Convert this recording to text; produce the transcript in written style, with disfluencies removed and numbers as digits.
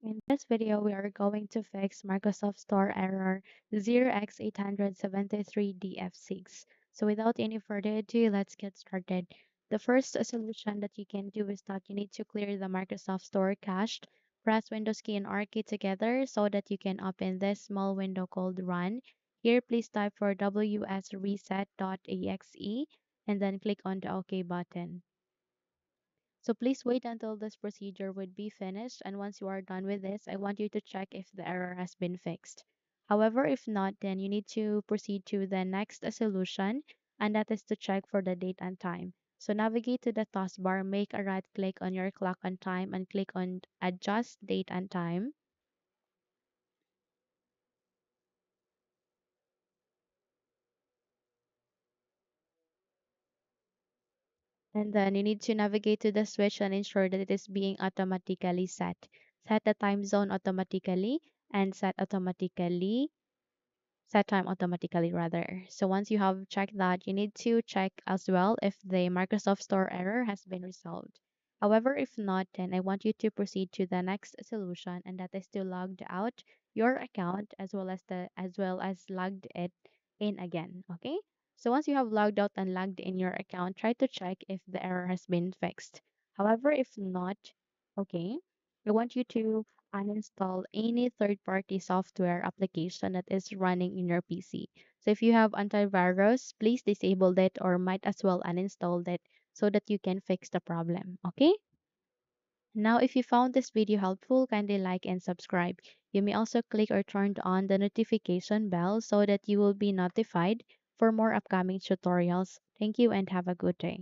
In this video, we are going to fix Microsoft Store error 0x873df6. So without any further ado, let's get started. The first solution that you can do is that you need to clear the Microsoft Store cache. Press Windows key and R key together so that you can open this small window called Run. Here, please type for wsreset.exe and then click on the OK button. So please wait until this procedure would be finished, and once you are done with this, I want you to check if the error has been fixed. However, if not, then you need to proceed to the next solution, and that is to check for the date and time. So navigate to the taskbar, make a right click on your clock and time, and click on Adjust Date and Time. And then you need to navigate to the switch and ensure that it is being automatically set. Set the time zone automatically and set time automatically rather. So once you have checked that, you need to check as well if the Microsoft Store error has been resolved. However, if not, then I want you to proceed to the next solution, and that is to log out your account as well as logged it in again. Okay? So once you have logged out and logged in your account, try to check if the error has been fixed. However, if not, okay, I want you to uninstall any third-party software application that is running in your PC. So if you have antivirus, please disable it or might as well uninstall it so that you can fix the problem. Okay? Now, if you found this video helpful, kindly like and subscribe. You may also click or turn on the notification bell so that you will be notified for more upcoming tutorials. Thank you and have a good day.